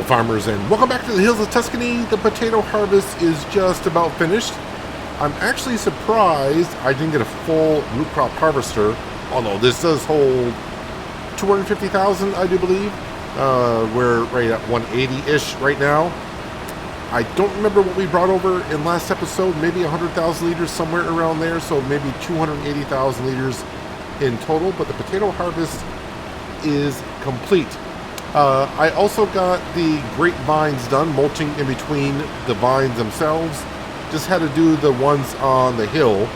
farmers, and welcome back to the hills of Tuscany. The potato harvest is just about finished. I'm actually surprised I didn't get a full root crop harvester, although this does hold 250,000, I do believe. We're right at 180-ish right now. I don't remember what we brought over in last episode, maybe 100,000 liters, somewhere around there, so maybe 280,000 liters in total, but the potato harvest is complete. I also got the grapevines done, mulching in between the vines themselves. Just had to do the ones on the hill,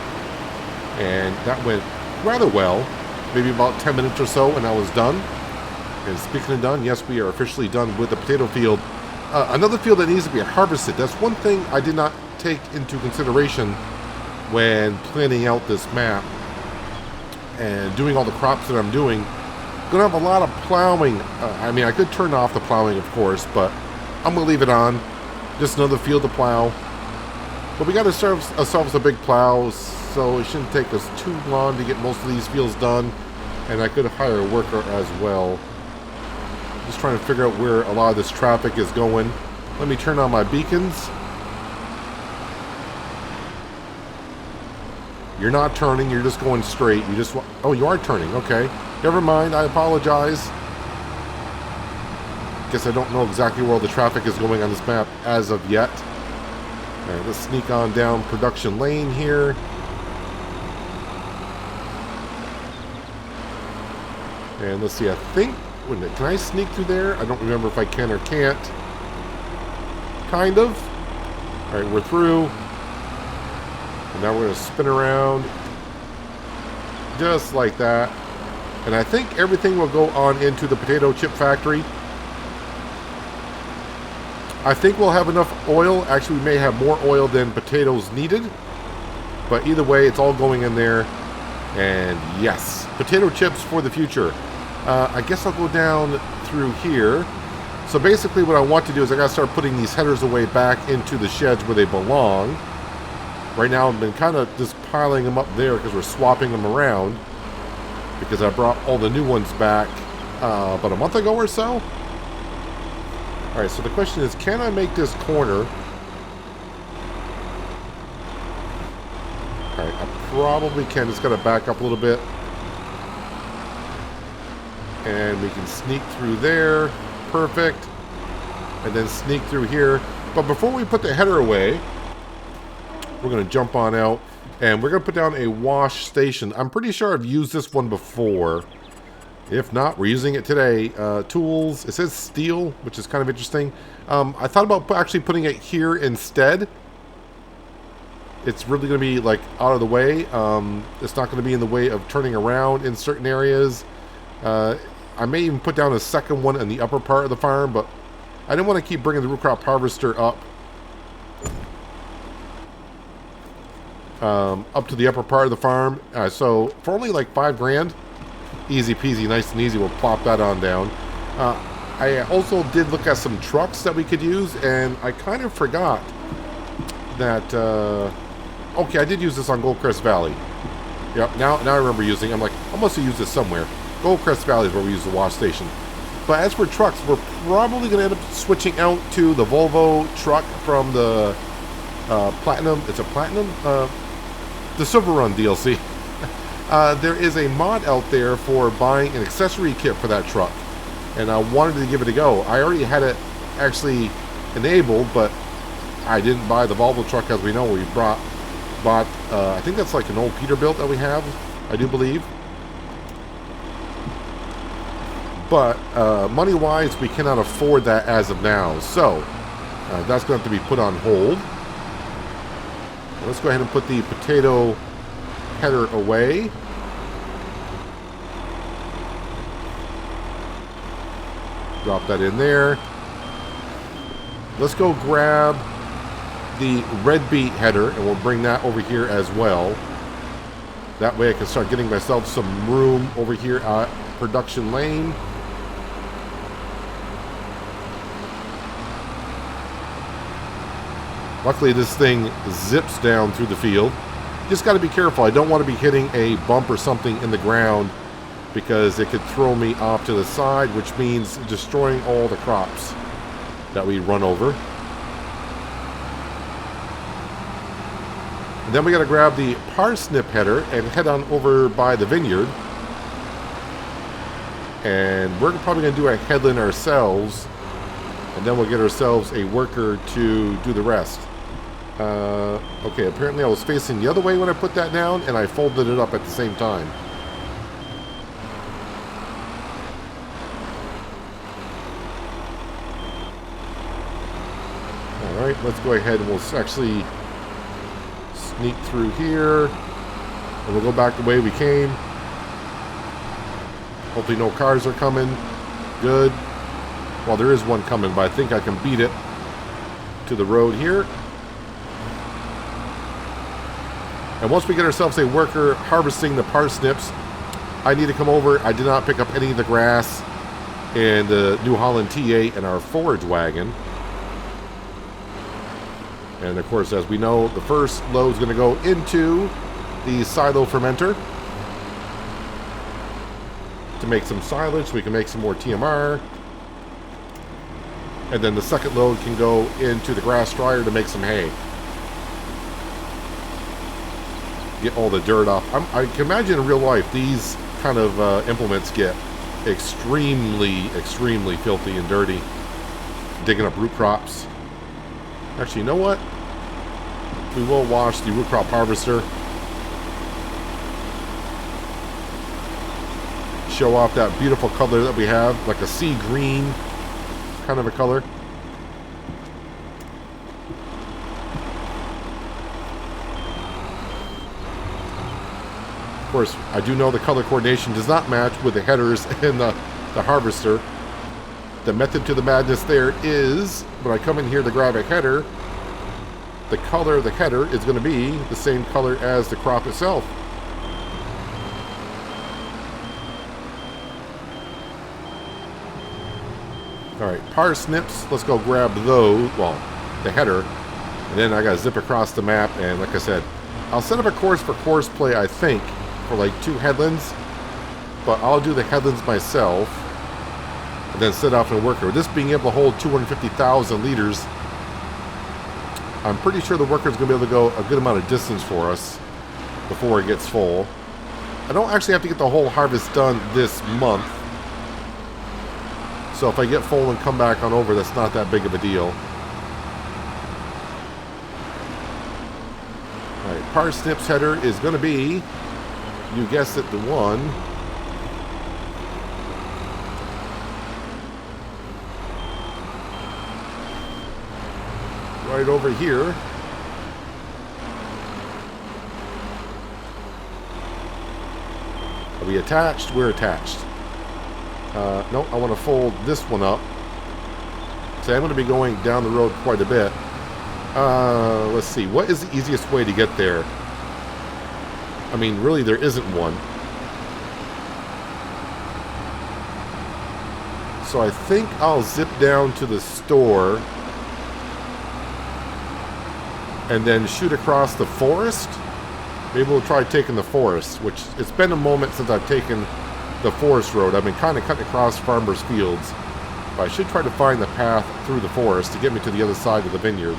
and that went rather well. Maybe about 10 minutes or so, and I was done. And speaking of done, yes, we are officially done with the potato field. Another field that needs to be harvested. That's one thing I did not take into consideration when planning out this map and doing all the crops that I'm doing. Gonna have a lot of plowing. I mean, I could turn off the plowing, of course, but I'm gonna leave it on. Just another field to plow. But we got to serve ourselves a big plow, so it shouldn't take us too long to get most of these fields done. And I could hire a worker as well. Just trying to figure out where a lot of this traffic is going. Let me turn on my beacons. You're not turning, you're just going straight. You just oh, you are turning, okay. Never mind, I apologize. Guess I don't know exactly where all the traffic is going on this map as of yet. Alright, let's sneak on down production lane here. And let's see, I think, can I sneak through there? I don't remember if I can or can't. Kind of. Alright, we're through. And now we're going to spin around. Just like that. And I think everything will go on into the potato chip factory. I think we'll have enough oil. Actually, we may have more oil than potatoes needed. But either way, it's all going in there. And yes, potato chips for the future. I guess I'll go down through here. So basically what I want to do is I got to start putting these headers away back into the sheds where they belong. Right now I've been kind of just piling them up there because we're swapping them around. Because I brought all the new ones back about a month ago or so. Alright, so the question is, can I make this corner? Alright, I probably can. Just got to back up a little bit. And we can sneak through there. Perfect. And then sneak through here. But before we put the header away, we're going to jump on out. And we're going to put down a wash station. I'm pretty sure I've used this one before. If not, we're using it today. Tools. It says steel, which is kind of interesting. I thought about actually putting it here instead. It's really going to be like out of the way. It's not going to be in the way of turning around in certain areas. I may even put down a second one in the upper part of the farm, but I didn't want to keep bringing the root crop harvester up to the upper part of the farm. So for only like $5,000, easy peasy, nice and easy, we'll plop that on down. I also did look at some trucks that we could use, and I kind of forgot that, okay, I did use this on Goldcrest Valley. Yep, now I remember using it. I'm like, I must have used this somewhere. Goldcrest Valley is where we use the wash station. But as for trucks, we're probably going to end up switching out to the Volvo truck from the Platinum. It's a Platinum? The Silver Run DLC. There is a mod out there for buying an accessory kit for that truck. And I wanted to give it a go. I already had it actually enabled, but I didn't buy the Volvo truck, as we know. We bought I think that's like an old Peterbilt that we have, I do believe. But money-wise, we cannot afford that as of now. So that's going to have to be put on hold. Let's go ahead and put the potato header away. Drop that in there. Let's go grab the red beet header, and we'll bring that over here as well. That way I can start getting myself some room over here at production lane. Luckily, this thing zips down through the field. Just got to be careful. I don't want to be hitting a bump or something in the ground because it could throw me off to the side, which means destroying all the crops. that we run over. And then we got to grab the parsnip header and head on over by the vineyard. And we're probably going to do a headland ourselves. And then we'll get ourselves a worker to do the rest. Okay, apparently I was facing the other way when I put that down, and I folded it up at the same time. Alright, let's go ahead and we'll actually sneak through here. And we'll go back the way we came. Hopefully no cars are coming. Good. Well, there is one coming, but I think I can beat it to the road here. And once we get ourselves a worker harvesting the parsnips, I need to come over. I did not pick up any of the grass in the New Holland T8 and our forage wagon. And of course, as we know, the first load is going to go into the silo fermenter to make some silage so we can make some more TMR. And then the second load can go into the grass dryer to make some hay. Get all the dirt off. I can imagine in real life these kind of implements get extremely filthy and dirty. Digging up root crops. Actually, you know what? We will wash the root crop harvester. Show off that beautiful color that we have, like a sea green kind of a color. Of course, I do know the color coordination does not match with the headers in the harvester. The method to the madness there is, when I come in here to grab a header, the color of the header is going to be the same color as the crop itself. Alright, parsnips, let's go grab those, well, the header, and then I got to zip across the map, and like I said, I'll set up a course for course play, I think, for like 2 headlands, but I'll do the headlands myself, and then set off a worker. This being able to hold 250,000 liters, I'm pretty sure the worker's going to be able to go a good amount of distance for us before it gets full. I don't actually have to get the whole harvest done this month, so if I get full and come back on over, that's not that big of a deal. Alright, parsnips header is going to be, you guessed it, the one. Right over here. Are we attached? We're attached. No, I want to fold this one up. So I'm going to be going down the road quite a bit. Let's see. What is the easiest way to get there? I mean, really, there isn't one. So I think I'll zip down to the store and then shoot across the forest. Maybe we'll try taking the forest, which it's been a moment since I've taken the forest road. I've been kind of cutting across farmers' fields, but I should try to find the path through the forest to get me to the other side of the vineyard.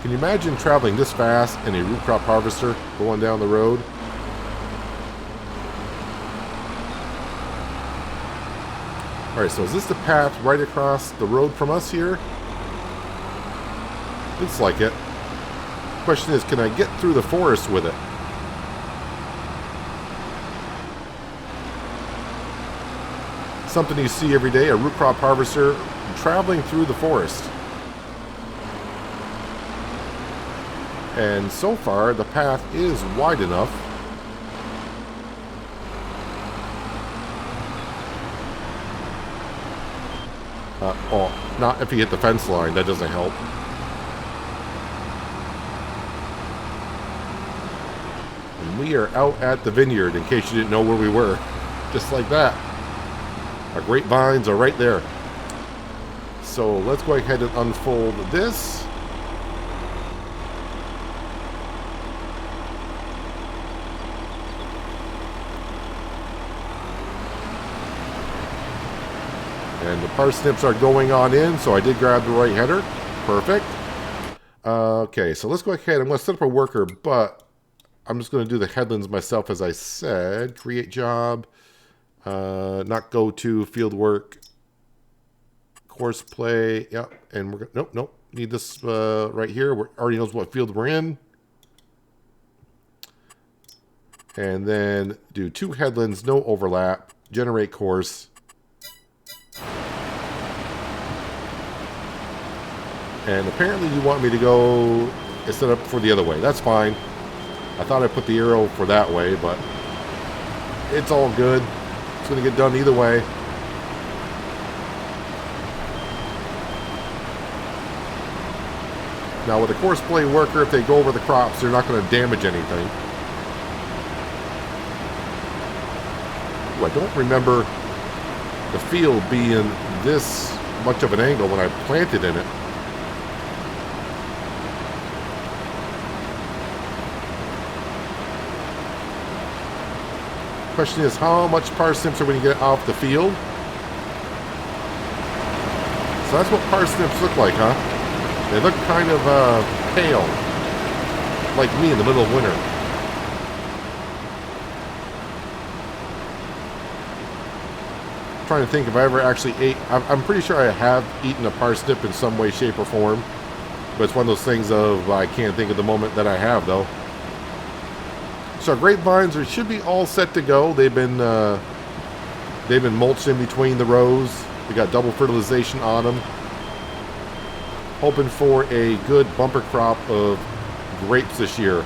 Can you imagine traveling this fast in a root crop harvester going down the road? Alright, so is this the path right across the road from us here? Looks like it. Question is, can I get through the forest with it? Something you see every day, a root crop harvester traveling through the forest. And so far, the path is wide enough. Oh, not if you hit the fence line. That doesn't help. And we are out at the vineyard, in case you didn't know where we were. Just like that. Our grapevines are right there. So let's go ahead and unfold this. And the parsnips are going on in, so I did grab the right header. Perfect. Okay, so let's go ahead. I'm going to set up a worker, but I'm just going to do the headlands myself, as I said. Create job. Not go to field work. Course play. Yep. And we're going nope. Need this right here. We already knows what field we're in. And then do 2 headlands, no overlap. Generate course. And apparently you want me to go instead of for the other way. That's fine. I thought I put the arrow for that way, but it's all good. It's going to get done either way. Now with a course play worker, if they go over the crops, they're not going to damage anything. Ooh, I don't remember the field being this much of an angle when I planted in it. Question is, how much parsnips are we going to get off the field? So that's what parsnips look like, huh? They look kind of pale, like me in the middle of winter. I'm trying to think if I ever actually ate. I'm pretty sure I have eaten a parsnip in some way, shape, or form. But it's one of those things of I can't think of the moment that I have, though. So our grapevines should be all set to go. They've been mulched in between the rows. We got double fertilization on them. Hoping for a good bumper crop of grapes this year.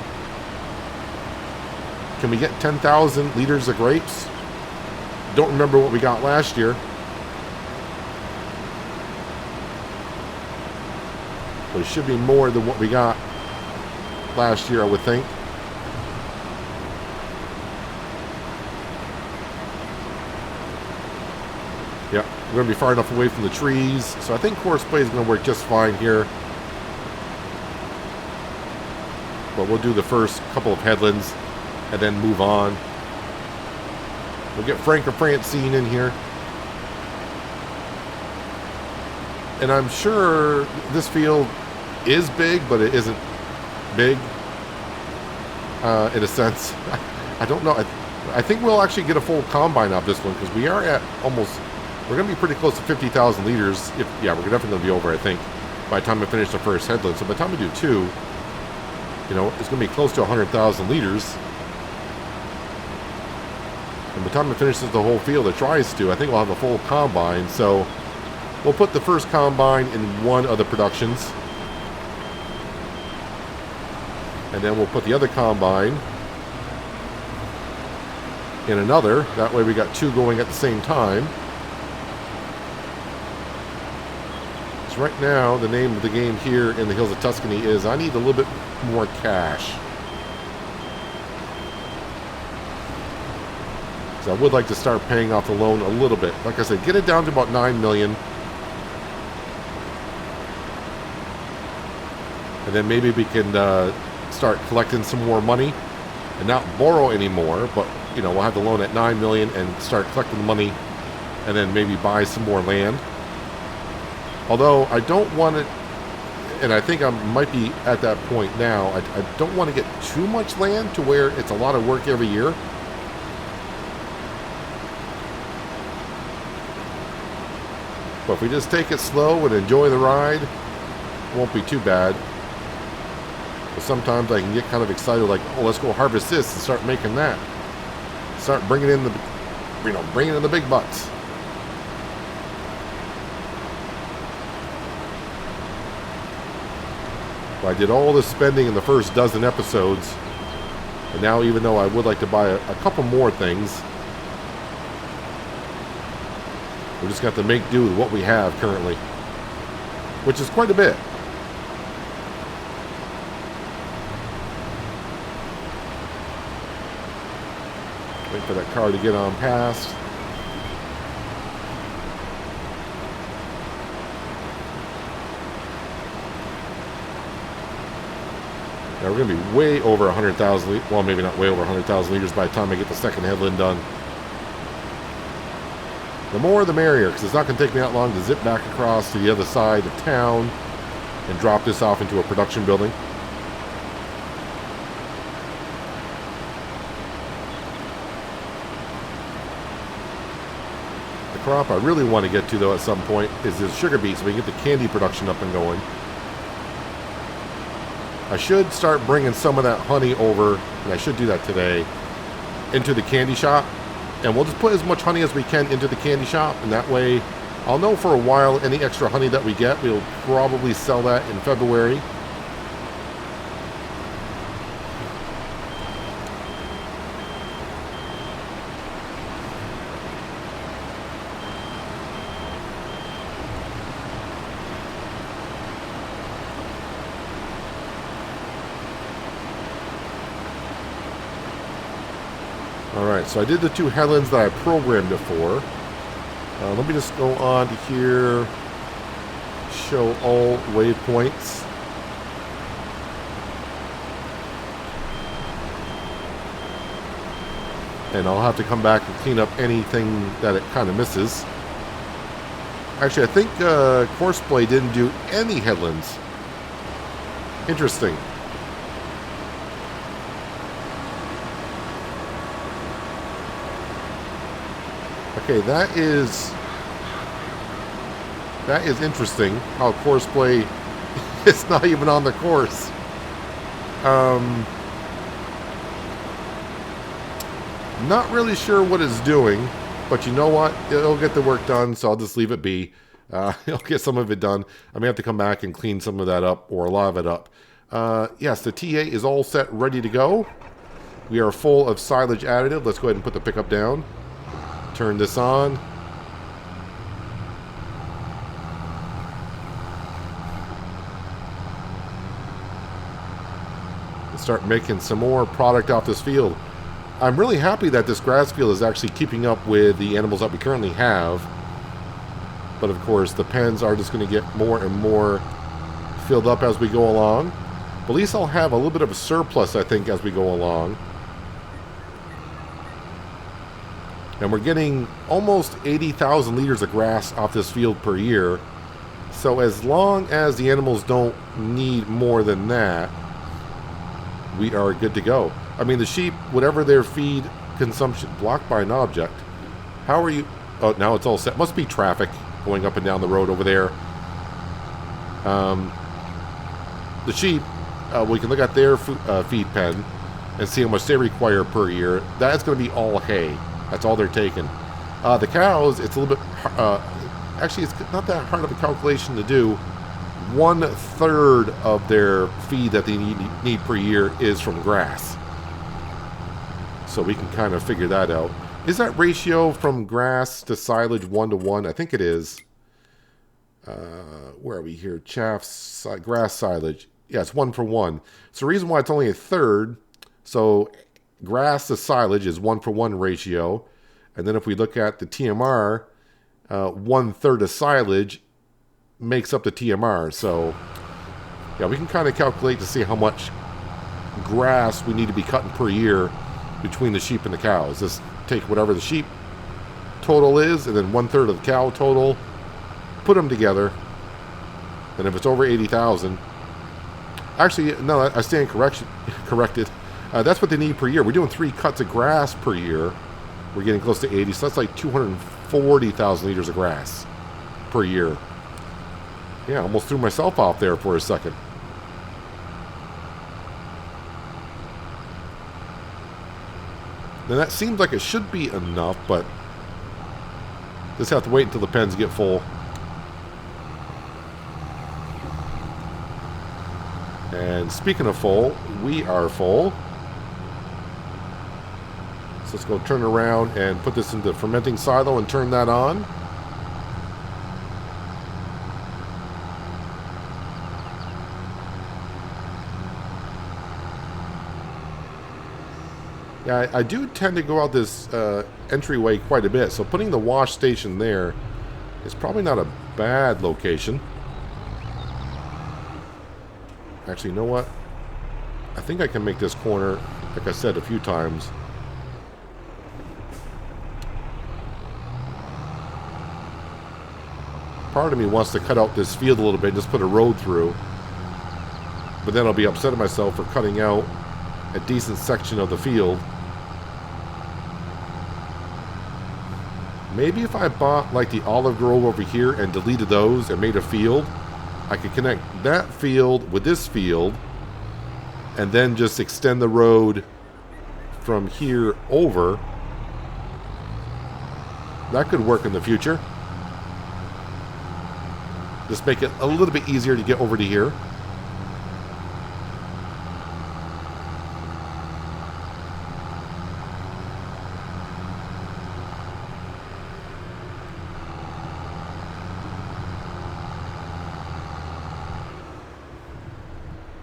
Can we get 10,000 liters of grapes? Don't remember what we got last year. But it should be more than what we got last year, I would think. Yeah, we're going to be far enough away from the trees. So I think course play is going to work just fine here. But we'll do the first couple of headlands and then move on. We'll get Frank or Francine in here. And I'm sure this field is big, but it isn't big in a sense. I don't know. I think we'll actually get a full combine off this one because we are at almost... We're going to be pretty close to 50,000 liters. Yeah, we're definitely going to be over, I think, by the time I finish the first headland. So by the time we do 2, you know, it's going to be close to 100,000 liters. And by the time it finishes the whole field, it tries to, I think we'll have a full combine. So we'll put the first combine in one of the productions. And then we'll put the other combine in another. That way we got 2 going at the same time. Right now, the name of the game here in the hills of Tuscany is I need a little bit more cash. So I would like to start paying off the loan a little bit. Like I said, get it down to about 9 million. And then maybe we can start collecting some more money and not borrow anymore. But, you know, we'll have the loan at 9 million and start collecting the money and then maybe buy some more land. Although I don't want it, and I think I might be at that point now, I don't want to get too much land to where it's a lot of work every year. But if we just take it slow and enjoy the ride, it won't be too bad. But sometimes I can get kind of excited, like, oh, let's go harvest this and start making that. Start bringing in the, you know, bringing in the big bucks. I did all this spending in the first dozen episodes, and now even though I would like to buy a couple more things, we just got to make do with what we have currently, which is quite a bit. Wait for that car to get on past. Now we're going to be way over 100,000 liters. Well, maybe not way over 100,000 liters by the time I get the second headland done. The more the merrier, because it's not going to take me that long to zip back across to the other side of town and drop this off into a production building. The crop I really want to get to, though, at some point is this sugar beet, so we can get the candy production up and going. I should start bringing some of that honey over, and I should do that today, into the candy shop. And we'll just put as much honey as we can into the candy shop, and that way I'll know for a while any extra honey that we get. We'll probably sell that in February. Alright, so I did the 2 headlands that I programmed it for. Let me just go on to here, show all waypoints. And I'll have to come back and clean up anything that it kind of misses. Actually, I think Courseplay didn't do any headlands. Interesting. Okay, that is interesting, how Courseplay is not even on the course. Not really sure what it's doing, but you know what? It'll get the work done, so I'll just leave it be. I'll get some of it done. I may have to come back and clean some of that up, or a lot of it up. Yes, the TA is all set, ready to go. We are full of silage additive. Let's go ahead and put the pickup down. Turn this on. And start making some more product off this field. I'm really happy that this grass field is actually keeping up with the animals that we currently have. But of course, the pens are just going to get more and more filled up as we go along. But at least I'll have a little bit of a surplus, I think, as we go along. And we're getting almost 80,000 liters of grass off this field per year. So as long as the animals don't need more than that, we are good to go. I mean, the sheep, whatever their feed consumption, blocked by an object. How are you? Oh, now it's all set. Must be traffic going up and down the road over there. The sheep, we can look at their feed pen and see how much they require per year. That's going to be all hay. That's all they're taking. The cows, it's a little bit... actually, it's not that hard of a calculation to do. 1/3 of their feed that they need per year is from grass. So we can kind of figure that out. Is that ratio from grass to silage 1-to-1? I think it is. Where are we here? Chaff, grass, silage. Yeah, it's 1-for-1. So the reason why it's only 1/3, so grass to silage is 1-for-1 ratio. And then if we look at the TMR, 1/3 of silage makes up the TMR. So yeah, we can kind of calculate to see how much grass we need to be cutting per year between the sheep and the cows. Just take whatever the sheep total is, and then 1/3 of the cow total, put them together, and if it's over 80,000, actually, no, I stand corrected. That's what they need per year. We're doing 3 cuts of grass per year. We're getting close to 80, so that's like 240,000 liters of grass per year. Yeah, almost threw myself off there for a second. Now that seems like it should be enough, but just have to wait until the pens get full. And speaking of full, we are full. So let's go turn around and put this into the fermenting silo and turn that on. Yeah, I do tend to go out this entryway quite a bit, so putting the wash station there is probably not a bad location. Actually, you know what? I think I can make this corner, like I said a few times. part of me wants to cut out this field a little bit and just put a road through. But then I'll be upset at myself for cutting out a decent section of the field. Maybe if I bought like the olive grove over here and deleted those and made a field, I could connect that field with this field and then just extend the road from here over. That could work in the future. Just make it a little bit easier to get over to here.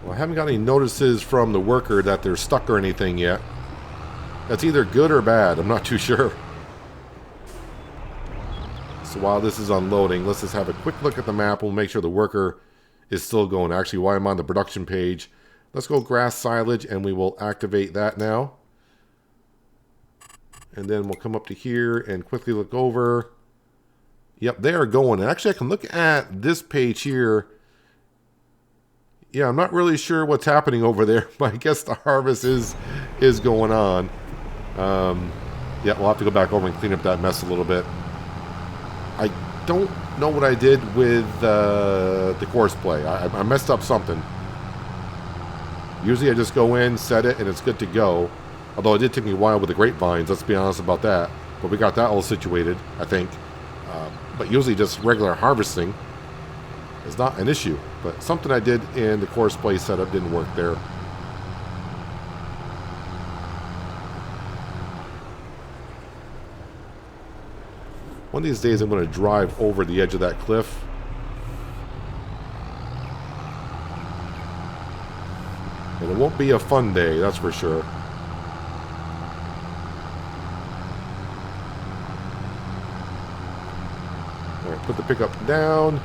I haven't got any notices from the worker that they're stuck or anything yet. That's either good or bad. I'm not too sure. So while this is unloading, let's just have a quick look at the map. We'll make sure the worker is still going. Actually, while I'm on the production page, let's go grass silage, and we will activate that now. And then we'll come up to here and quickly look over. Yep, they are going. And actually, I can look at this page here. Yeah, I'm not really sure what's happening over there, but I guess the harvest is going on. Yeah, we'll have to go back over and clean up that mess a little bit. I don't know what I did with the course play. I messed up something. Usually I just go in, set it, and it's good to go. Although it did take me a while with the grapevines, let's be honest about that. But we got that all situated, I think. But usually just regular harvesting is not an issue, but something I did in the course play setup didn't work there. One of these days I'm going to drive over the edge of that cliff. And it won't be a fun day, that's for sure. Alright, put the pickup down.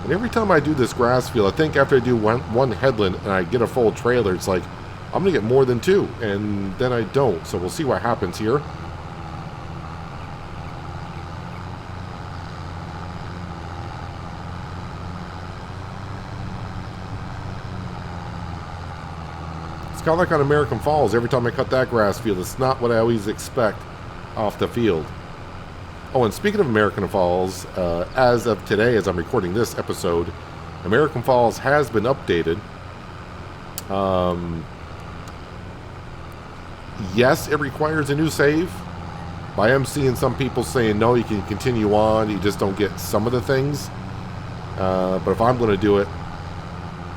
And every time I do this grass field, I think after I do one headland and I get a full trailer, it's like, I'm going to get more than two. And then I don't. So we'll see what happens here. It's kind of like on American Falls. Every time I cut that grass field, it's not what I always expect off the field. Oh, and speaking of American Falls, as of today, as I'm recording this episode, American Falls has been updated. Yes, it requires a new save. But I am seeing some people saying, no, you can continue on, you just don't get some of the things. But if I'm going to do it,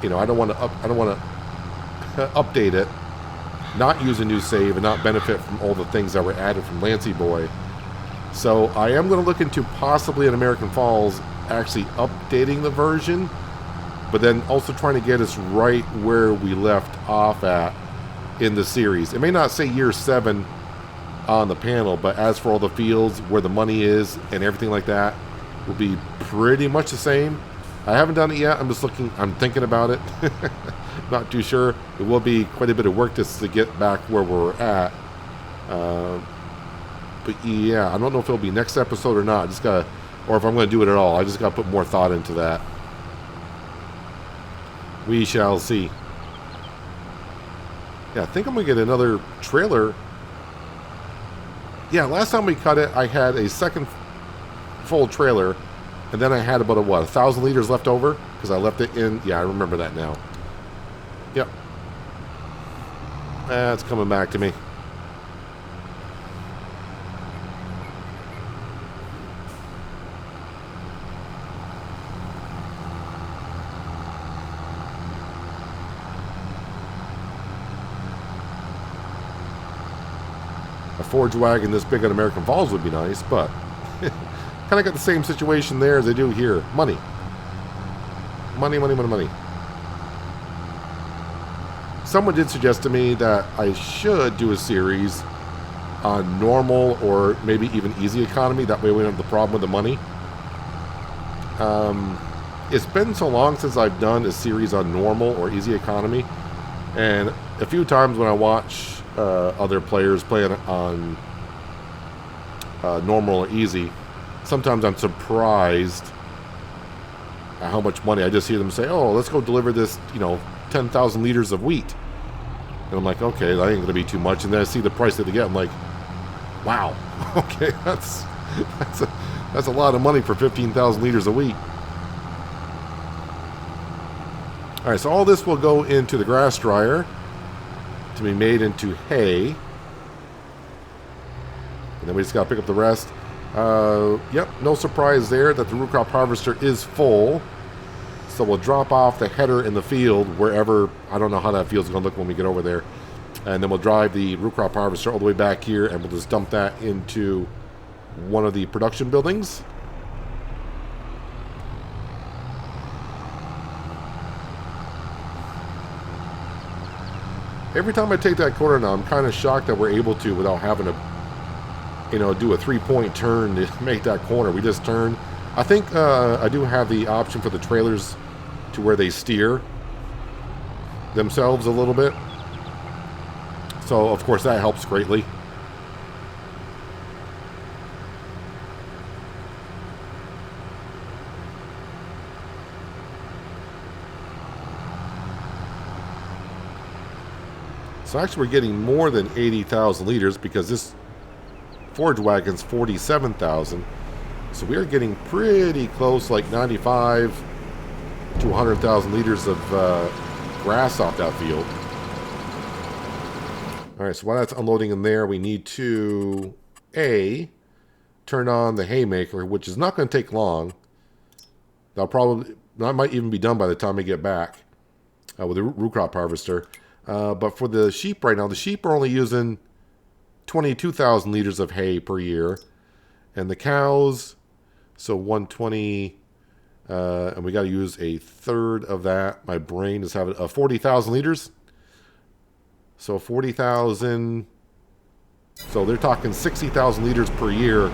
you know, I don't want to update it, not use a new save, and not benefit from all the things that were added from Lancey Boy. So I am going to look into possibly in American Falls actually updating the version, but then also trying to get us right where we left off at in the series. It may not say year 7 on the panel, but as for all the fields, where the money is and everything like that, will be pretty much the same. I haven't done it yet. I'm just looking, I'm thinking about it. Not too sure. It will be quite a bit of work just to get back where we're at. But yeah, I don't know if it'll be next episode or not. I just gotta, or if I'm going to do it at all. I just got to put more thought into that. We shall see. Yeah, I think I'm going to get another trailer. Yeah, last time we cut it, I had a second full trailer, and then I had about 1,000 liters left over because I left it in. Yeah, I remember that now. Yep. That's coming back to me. A forge wagon this big on American Falls would be nice, but kind of got the same situation there as I do here. Money. Money, money, money, money. Someone did suggest to me that I should do a series on normal or maybe even easy economy. That way we don't have the problem with the money. It's been so long since I've done a series on normal or easy economy, and a few times when I watch other players playing on normal or easy, sometimes I'm surprised at how much money. I just hear them say, "Oh, let's go deliver this, 10,000 liters of wheat," and I'm like, "Okay, that ain't gonna be too much." And then I see the price that they get. I'm like, "Wow, okay, that's a lot of money for 15,000 liters of wheat." All right, so all this will go into the grass dryer to be made into hay. And then we just got to pick up the rest. Yep, no surprise there that the root crop harvester is full. So we'll drop off the header in the field wherever. I don't know how that field's going to look when we get over there. And then we'll drive the root crop harvester all the way back here, and we'll just dump that into one of the production buildings. Every time I take that corner now, I'm kind of shocked that we're able to without having to, do a 3-point turn to make that corner. We just turn. I think I do have the option for the trailers to where they steer themselves a little bit. So, of course, that helps greatly. So actually we're getting more than 80,000 liters because this forage wagon's 47,000. So we are getting pretty close, like 95 to 100,000 liters of grass off that field. All right, so while that's unloading in there, we need to, turn on the haymaker, which is not going to take long. That might even be done by the time we get back with the root crop harvester. But for the sheep right now, the sheep are only using 22,000 liters of hay per year. And the cows, so 120, and we got to use a third of that. My brain is having 40,000 liters. So 40,000, so they're talking 60,000 liters per year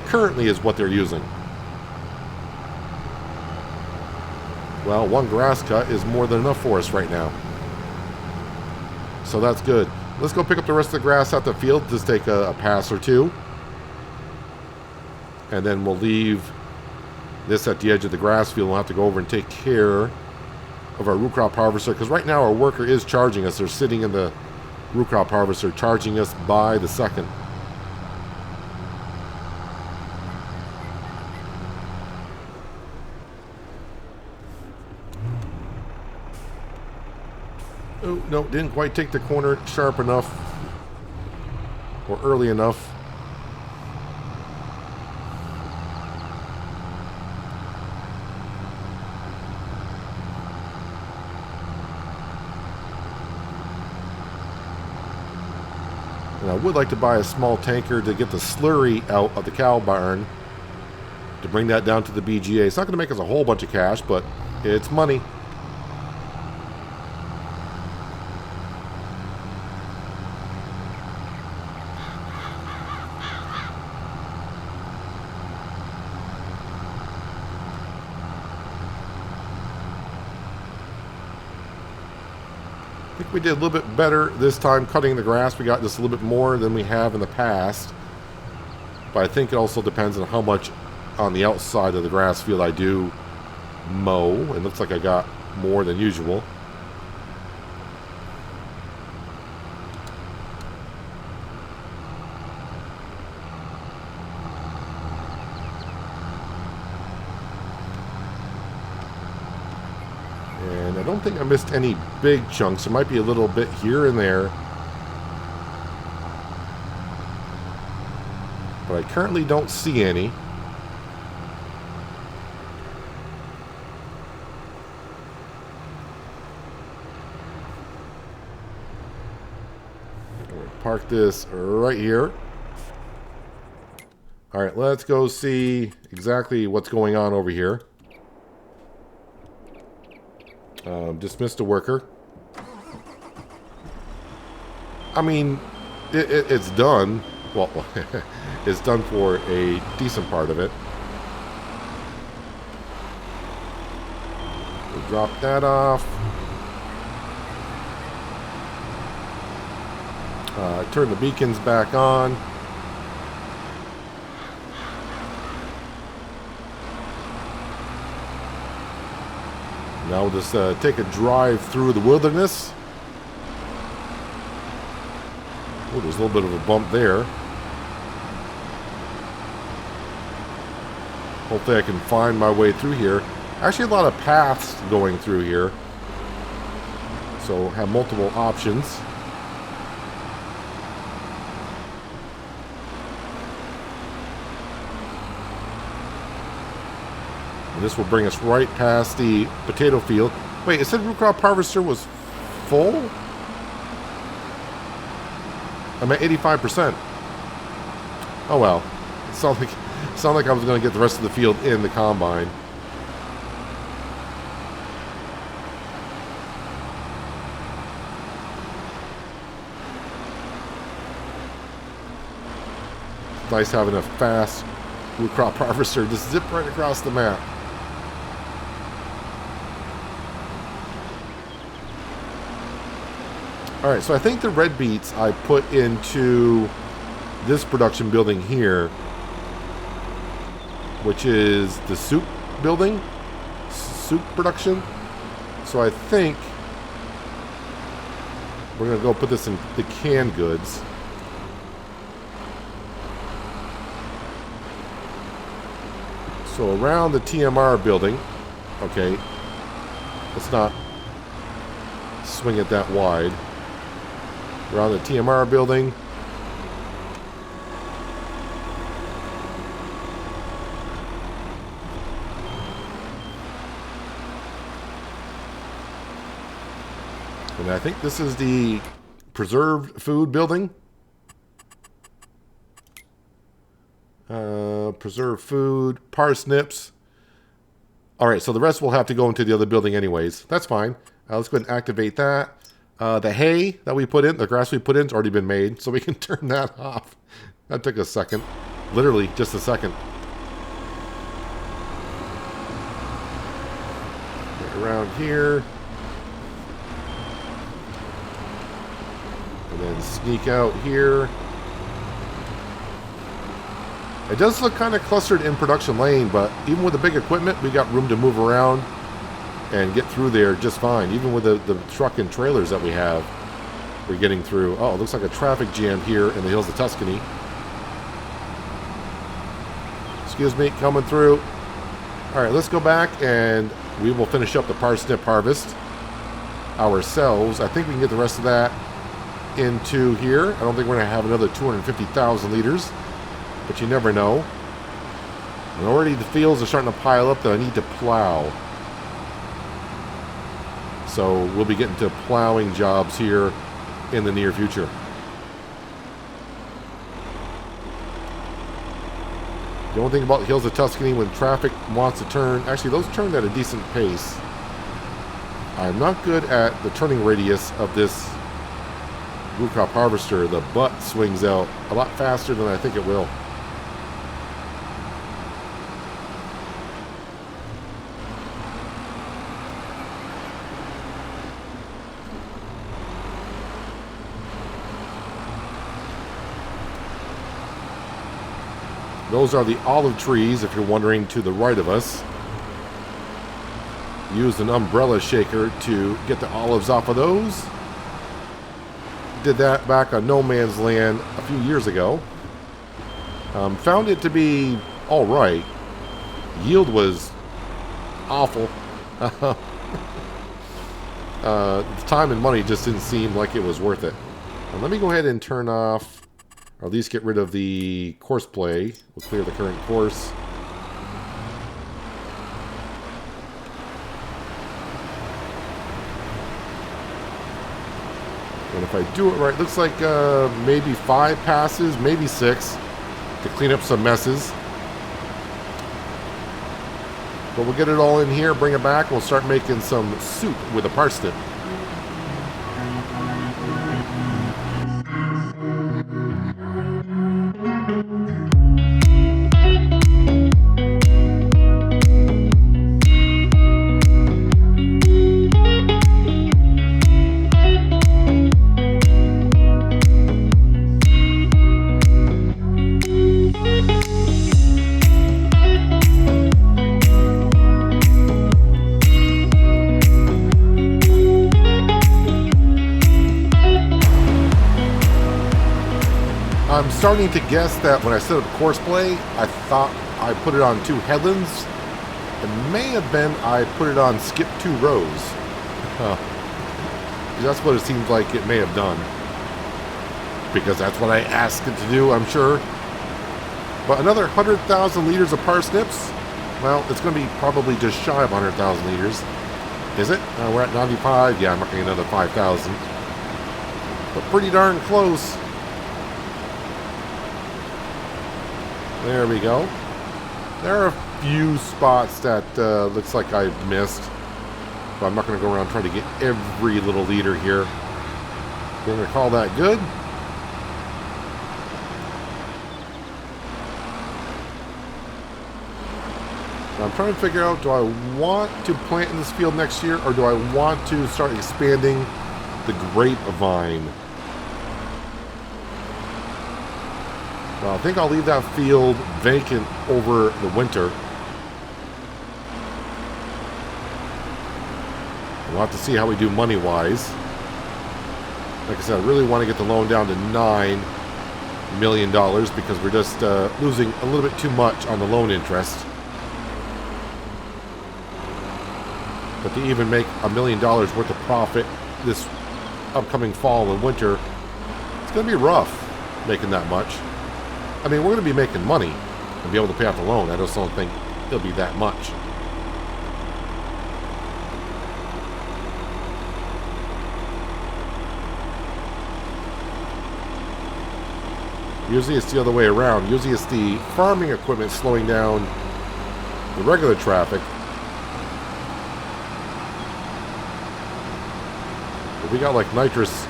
currently is what they're using. Well, one grass cut is more than enough for us right now. So that's good. Let's go pick up the rest of the grass out the field. Just take a pass or two. And then we'll leave this at the edge of the grass field. We'll have to go over and take care of our root crop harvester. Because right now our worker is charging us. They're sitting in the root crop harvester charging us by the second. Oh, no, didn't quite take the corner sharp enough or early enough. And I would like to buy a small tanker to get the slurry out of the cow barn to bring that down to the BGA. It's not going to make us a whole bunch of cash, but it's money. I think we did a little bit better this time cutting the grass. We got just a little bit more than we have in the past. But I think it also depends on how much on the outside of the grass field I do mow. It looks like I got more than usual. And I don't think I missed any big chunks. There might be a little bit here and there. But I currently don't see any. We'll park this right here. All right, let's go see exactly what's going on over here. Dismissed a worker. I mean, it's done. Well, it's done for a decent part of it. Drop that off. Turn the beacons back on. Now we'll just take a drive through the wilderness. Oh, there's a little bit of a bump there. Hopefully I can find my way through here. Actually, a lot of paths going through here. So have multiple options. And this will bring us right past the potato field. Wait, it said root crop harvester was full? I'm at 85%. Oh well. It sounded like I was going to get the rest of the field in the combine. It's nice having a fast root crop harvester just zip right across the map. Alright, so I think the red beets I put into this production building here, which is the soup building, soup production. So I think we're going to go put this in the canned goods. So around the TMR building, okay, let's not swing it that wide. Around the TMR building. And I think this is the preserved food building. Preserved food, parsnips. Alright, so the rest will have to go into the other building anyways. That's fine. Let's go ahead and activate that. The hay that we put in, the grass we put in, has already been made, so we can turn that off. That took a second. Literally, just a second. Right around here. And then sneak out here. It does look kind of clustered in production lane, but even with the big equipment, we got room to move around and get through there just fine. Even with the truck and trailers that we have, we're getting through. Oh, it looks like a traffic jam here in the hills of Tuscany. Excuse me, coming through. All right, let's go back and we will finish up the parsnip harvest ourselves. I think we can get the rest of that into here. I don't think we're going to have another 250,000 liters, but you never know. And already the fields are starting to pile up that I need to plow. So we'll be getting to plowing jobs here in the near future. The only thing about the hills of Tuscany, when traffic wants to turn, actually those turned at a decent pace. I'm not good at the turning radius of this root crop harvester. The butt swings out a lot faster than I think it will. Those are the olive trees, if you're wondering, to the right of us. Used an umbrella shaker to get the olives off of those. Did that back on No Man's Land a few years ago. Found it to be alright. Yield was awful. Time and money just didn't seem like it was worth it. Now, let me go ahead and turn off, or at least get rid of the course play. We'll clear the current course. And if I do it right, looks like maybe 5 passes, maybe 6, to clean up some messes. But we'll get it all in here, bring it back, we'll start making some soup with a parsnip. I'm starting to guess that when I set up course play, I thought I put it on 2 headlands. It may have been I put it on skip 2 rows. That's what it seems like it may have done. Because that's what I asked it to do, I'm sure. But another 100,000 liters of parsnips. Well, it's going to be probably just shy of 100,000 liters. Is it? We're at 95. Yeah, I'm looking at another 5,000. But pretty darn close. There we go. There are a few spots that looks like I missed. But I'm not going to go around trying to get every little liter here. We're going to call that good. I'm trying to figure out, do I want to plant in this field next year, or do I want to start expanding the grapevine? Well, I think I'll leave that field vacant over the winter. We'll have to see how we do money-wise. Like I said, I really want to get the loan down to $9 million because we're just losing a little bit too much on the loan interest. But to even make $1 million worth of profit this upcoming fall and winter, it's going to be rough making that much. I mean, we're going to be making money and be able to pay off the loan. I just don't think it'll be that much. Usually it's the other way around. Usually it's the farming equipment slowing down the regular traffic. But we got like nitrous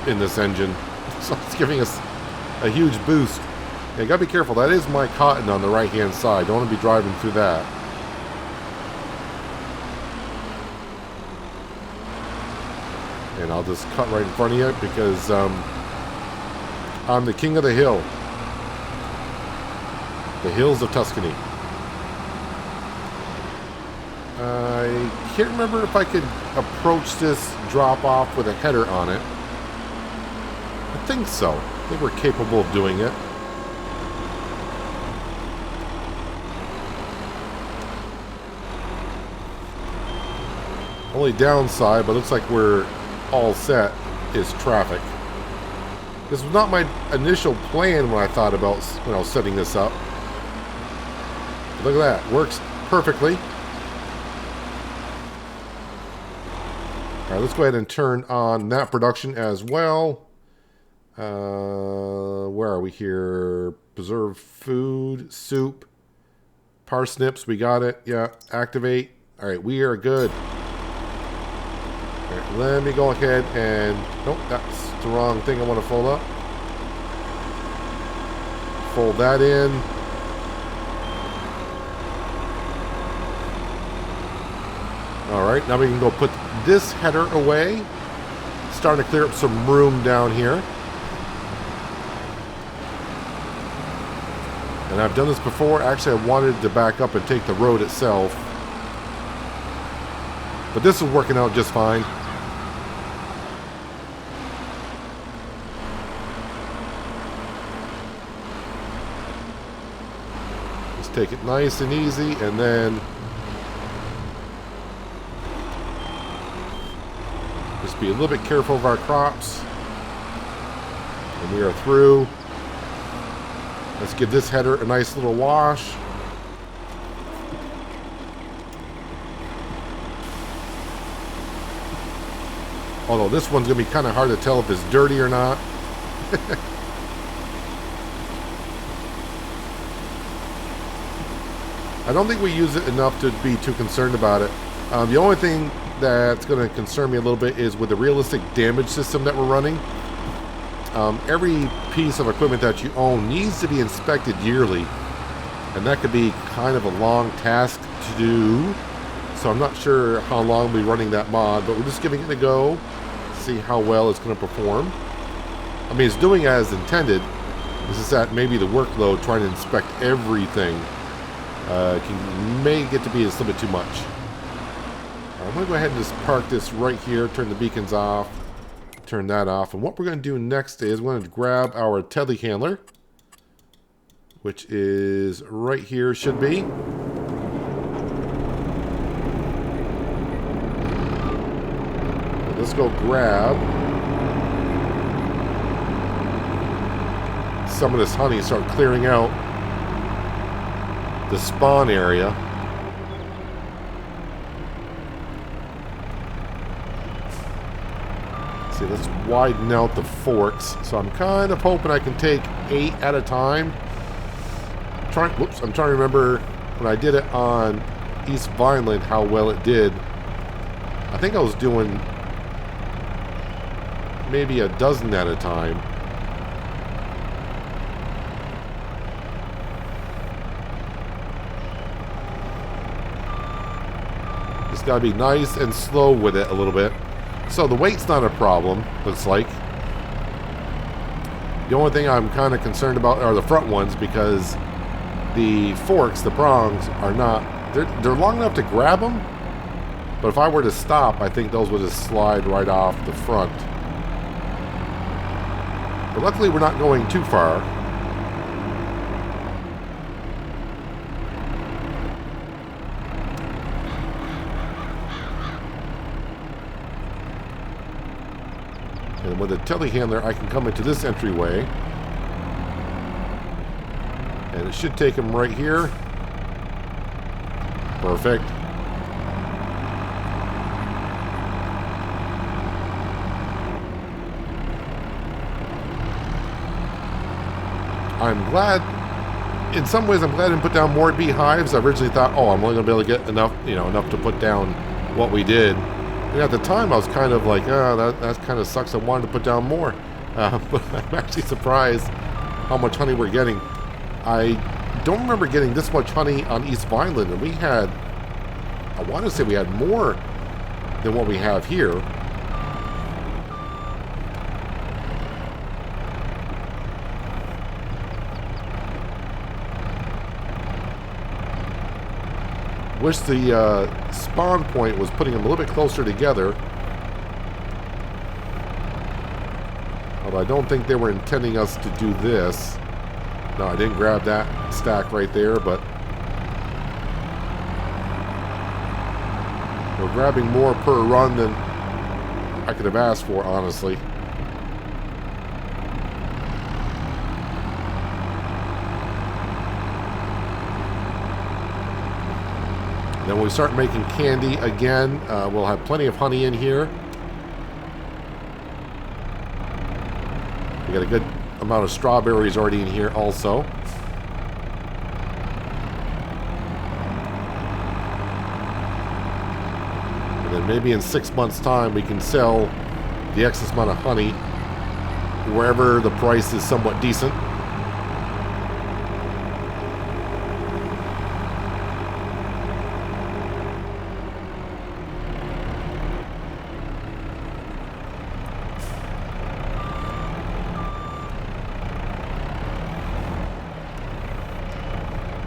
in this engine, so it's giving us a huge boost. Yeah, you gotta be careful. That is my cotton on the right hand side. Don't want to be driving through that. And I'll just cut right in front of you because I'm the king of the hill. The hills of Tuscany. I can't remember if I could approach this drop off with a header on it. I think so. I think we're capable of doing it. Only downside, but looks like we're all set, is traffic. This was not my initial plan when I thought about when I was setting this up. But look at that. Works perfectly. Alright, let's go ahead and turn on that production as well. Where are we here? Preserved food, soup, parsnips, we got it. Yeah, activate. Alright, we are good. Alright, let me go ahead and... Nope, that's the wrong thing I want to fold up. Fold that in. Alright, now we can go put this header away. Starting to clear up some room down here. And I've done this before. Actually, I wanted to back up and take the road itself. But this is working out just fine. Just take it nice and easy, and then just be a little bit careful of our crops. And we are through. Let's give this header a nice little wash. Although this one's going to be kind of hard to tell if it's dirty or not. I don't think we use it enough to be too concerned about it. The only thing that's going to concern me a little bit is with the realistic damage system that we're running. Every piece of equipment that you own needs to be inspected yearly, and that could be kind of a long task to do. So I'm not sure how long we'll be running that mod, but we're just giving it a go, see how well it's going to perform. I mean, it's doing as intended. It's just that maybe the workload trying to inspect everything may get to be a little bit too much. I'm going to go ahead and just park this right here, turn the beacons off, turn that off. And what we're going to do next is we're going to grab our telehandler, which is right here, should be. Let's go grab some of this honey, start clearing out the spawn area. See, let's widen out the forks. So I'm kind of hoping I can take 8 at a time. I'm trying to remember when I did it on East Vineland how well it did. I think I was doing maybe a dozen at a time. Just gotta be nice and slow with it a little bit. So the weight's not a problem, looks like. The only thing I'm kind of concerned about are the front ones, because the forks, the prongs, are not... They're long enough to grab them, but if I were to stop, I think those would just slide right off the front. But luckily we're not going too far. And with a telehandler, I can come into this entryway. And it should take him right here. Perfect. I'm glad, in some ways I'm glad I didn't put down more beehives. I originally thought, oh, I'm only going to be able to get enough, enough to put down what we did. And at the time I was kind of like, oh, that kind of sucks. I wanted to put down more. But I'm actually surprised how much honey we're getting. I don't remember getting this much honey on East Vineland, and we had, I want to say we had more than what we have here. Wish the spawn point was putting them a little bit closer together. Although I don't think they were intending us to do this. No, I didn't grab that stack right there, but we're grabbing more per run than I could have asked for, honestly. Then when we start making candy again, we'll have plenty of honey in here. We got a good amount of strawberries already in here also. And then maybe in 6 months' time we can sell the excess amount of honey wherever the price is somewhat decent.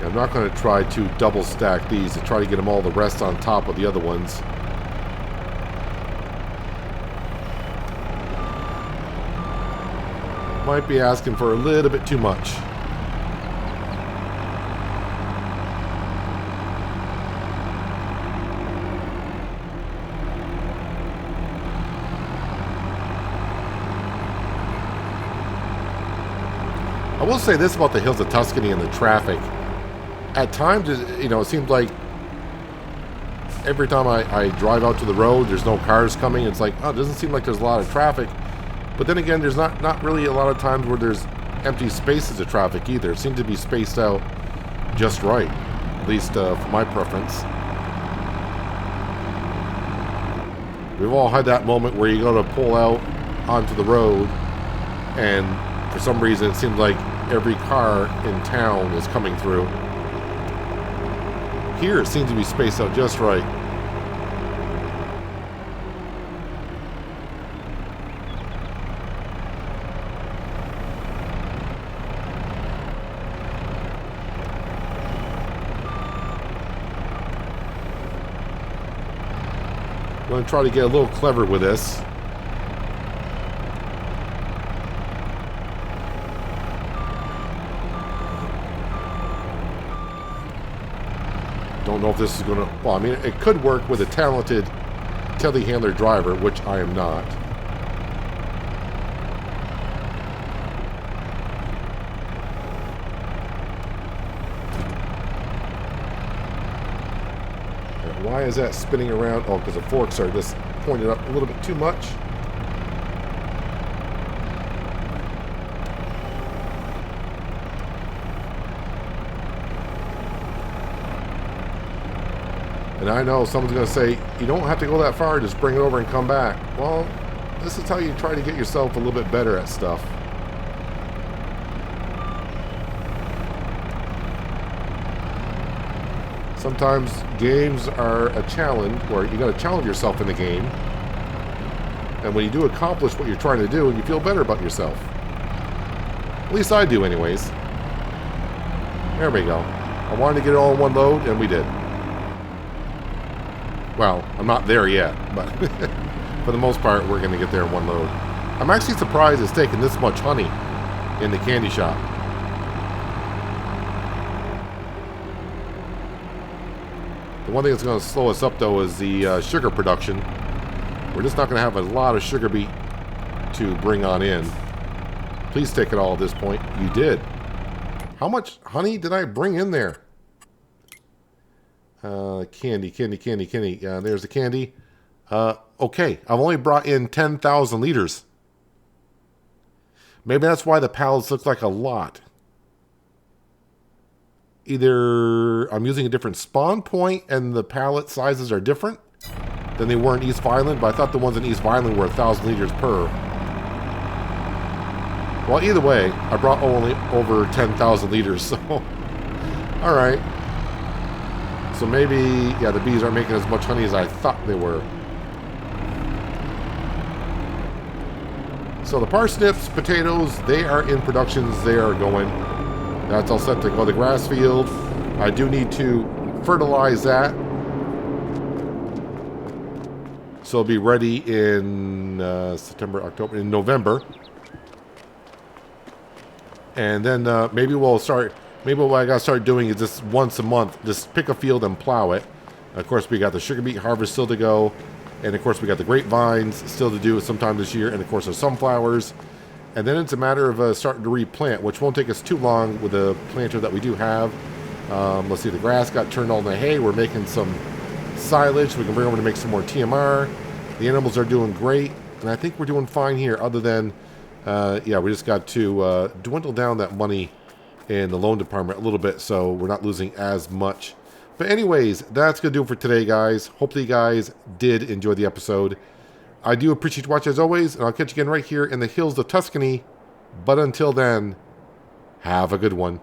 I'm not going to try to double stack these to try to get them all the rest on top of the other ones. Might be asking for a little bit too much. I will say this about the hills of Tuscany and the traffic. At times, it seems like every time I drive out to the road, there's no cars coming. It's like, oh, it doesn't seem like there's a lot of traffic. But then again, there's not really a lot of times where there's empty spaces of traffic either. It seems to be spaced out just right, at least for my preference. We've all had that moment where you go to pull out onto the road, and for some reason it seems like every car in town is coming through. Here it seems to be spaced out just right. I'm going to try to get a little clever with this. Don't know if this is going to... Well, I mean, it could work with a talented telehandler driver, which I am not. Why is that spinning around? Oh, because the forks are just pointed up a little bit too much. And I know someone's going to say, you don't have to go that far, just bring it over and come back. Well, this is how you try to get yourself a little bit better at stuff. Sometimes games are a challenge, where you got to challenge yourself in the game. And when you do accomplish what you're trying to do, you feel better about yourself. At least I do anyways. There we go. I wanted to get it all in one load, and we did. Well, I'm not there yet, but for the most part, we're going to get there in one load. I'm actually surprised it's taken this much honey in the candy shop. The one thing that's going to slow us up, though, is the sugar production. We're just not going to have a lot of sugar beet to bring on in. Please take it all at this point. You did. How much honey did I bring in there? Candy. There's the candy. Okay, I've only brought in 10,000 liters. Maybe that's why the pallets look like a lot. Either I'm using a different spawn point and the pallet sizes are different than they were in East Violent, but I thought the ones in East Violent were 1,000 liters per. Well, either way, I brought only over 10,000 liters, so... Alright. So maybe, yeah, the bees aren't making as much honey as I thought they were. So the parsnips, potatoes, they are in productions. They are going. That's all set to go to the grass field. I do need to fertilize that. So it'll be ready in September, October, in November. And then maybe we'll start... Maybe what I got to start doing is just once a month, just pick a field and plow it. Of course, we got the sugar beet harvest still to go. And of course, we got the grapevines still to do sometime this year. And of course, the sunflowers. And then it's a matter of starting to replant, which won't take us too long with the planter that we do have. Let's see, the grass got turned all into hay. We're making some silage. We can bring over to make some more TMR. The animals are doing great. And I think we're doing fine here, other than, yeah, we just got to dwindle down that money in the loan department a little bit, so we're not losing as much. But anyways, that's going to do it for today, guys. Hopefully you guys did enjoy the episode. I do appreciate you watching as always, and I'll catch you again right here in the hills of Tuscany. But until then, have a good one.